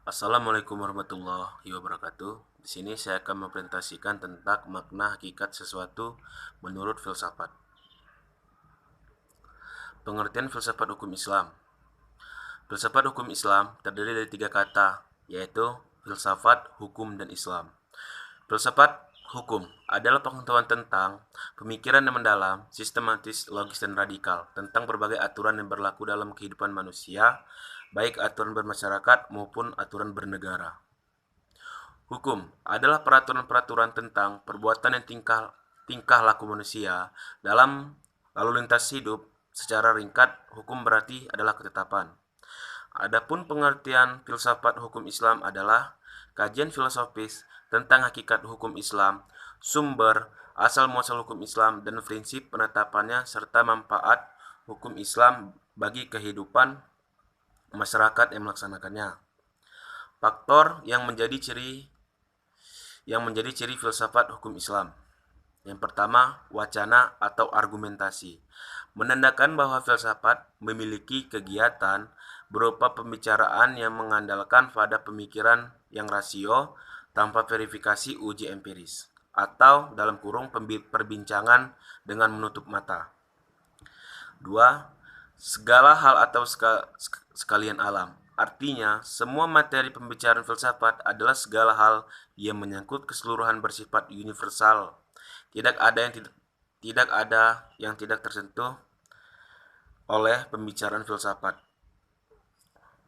Assalamualaikum warahmatullahi wabarakatuh. Di sini saya akan mempresentasikan tentang makna hakikat sesuatu menurut filsafat. Pengertian filsafat hukum Islam. Filsafat hukum Islam terdiri dari 3 kata, yaitu filsafat, hukum, dan Islam. Filsafat hukum adalah pengetahuan tentang pemikiran yang mendalam, sistematis, logis, dan radikal tentang berbagai aturan yang berlaku dalam kehidupan manusia, baik aturan bermasyarakat maupun aturan bernegara. Hukum adalah peraturan-peraturan tentang perbuatan dan tingkah laku manusia dalam lalu lintas hidup. Secara ringkat, hukum berarti adalah ketetapan. Adapun pengertian filsafat hukum Islam adalah kajian filosofis tentang hakikat hukum Islam, sumber, asal muasal hukum Islam, dan prinsip penetapannya serta manfaat hukum Islam bagi kehidupan masyarakat yang melaksanakannya. Faktor yang menjadi ciri filsafat hukum Islam. Yang pertama, wacana atau argumentasi. Menandakan bahwa filsafat memiliki kegiatan berupa pembicaraan yang mengandalkan pada pemikiran yang rasio tanpa verifikasi uji empiris, atau dalam kurung perbincangan dengan menutup mata. 2. Segala hal atau sekalian alam. Artinya, semua materi pembicaraan filsafat adalah segala hal yang menyangkut keseluruhan bersifat universal. Tidak ada yang tidak tersentuh oleh pembicaraan filsafat.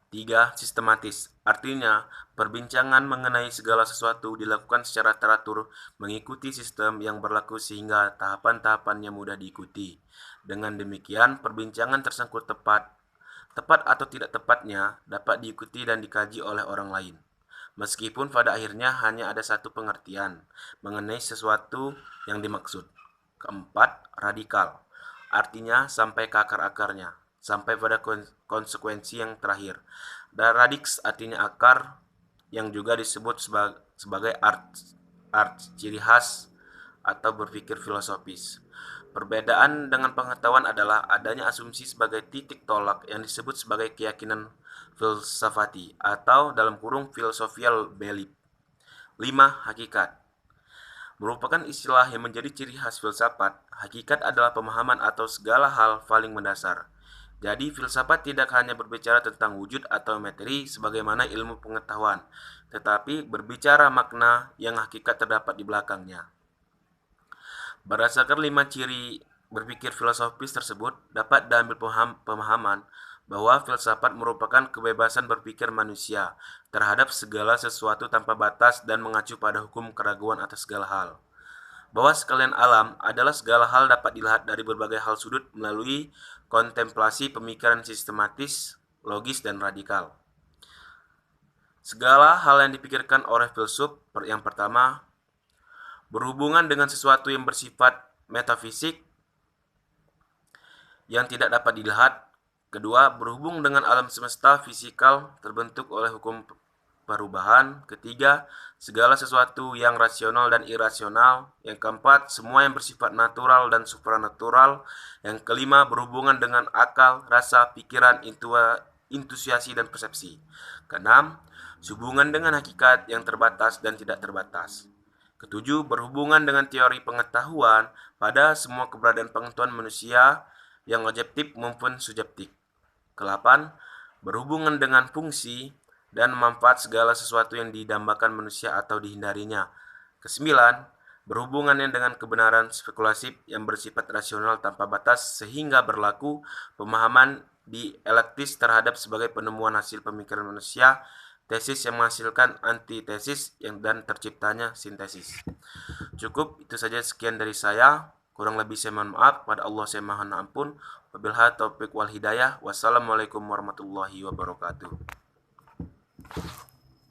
3. Sistematis. Artinya, perbincangan mengenai segala sesuatu dilakukan secara teratur mengikuti sistem yang berlaku sehingga tahapan-tahapannya mudah diikuti. Dengan demikian, perbincangan tersangkut tepat atau tidak tepatnya dapat diikuti dan dikaji oleh orang lain. Meskipun pada akhirnya hanya ada satu pengertian mengenai sesuatu yang dimaksud. 4. Radikal. Artinya sampai ke akar-akarnya, sampai pada konsekuensi yang terakhir. Dan radix artinya akar, yang juga disebut sebagai art, ciri khas atau berpikir filosofis. Perbedaan dengan pengetahuan adalah adanya asumsi sebagai titik tolak yang disebut sebagai keyakinan filsafati atau dalam kurung philosophical belief. 5. Hakikat merupakan istilah yang menjadi ciri khas filsafat. Hakikat adalah pemahaman atau segala hal paling mendasar. Jadi filsafat tidak hanya berbicara tentang wujud atau materi sebagaimana ilmu pengetahuan, tetapi berbicara makna yang hakikat terdapat di belakangnya. Berdasarkan 5 ciri berpikir filosofis tersebut, dapat diambil pemahaman bahwa filsafat merupakan kebebasan berpikir manusia terhadap segala sesuatu tanpa batas dan mengacu pada hukum keraguan atas segala hal. Bahwa sekalian alam adalah segala hal dapat dilihat dari berbagai hal sudut melalui kontemplasi pemikiran sistematis, logis, dan radikal. Segala hal yang dipikirkan oleh filsuf yang pertama berhubungan dengan sesuatu yang bersifat metafisik yang tidak dapat dilihat. Kedua, berhubung dengan alam semesta fisikal terbentuk oleh hukum perubahan. Ketiga, segala sesuatu yang rasional dan irasional. Yang keempat, semua yang bersifat natural dan supranatural. Yang kelima, berhubungan dengan akal, rasa, pikiran, intuiasi, dan persepsi. Keenam, hubungan dengan hakikat yang terbatas dan tidak terbatas. Ketujuh, berhubungan dengan teori pengetahuan pada semua keberadaan pengetahuan manusia yang objektif maupun subjektif. Kedelapan, berhubungan dengan fungsi dan manfaat segala sesuatu yang didambakan manusia atau dihindarinya. Kesembilan, berhubungannya dengan kebenaran spekulatif yang bersifat rasional tanpa batas sehingga berlaku pemahaman dialektis terhadap sebagai penemuan hasil pemikiran manusia, tesis yang menghasilkan antitesis dan terciptanya sintesis. Cukup itu saja, sekian dari saya. Kurang lebih saya mohon maaf. Pada Allah saya mohon ampun. Wabillahi taufiq wal hidayah. Wassalamualaikum warahmatullahi wabarakatuh.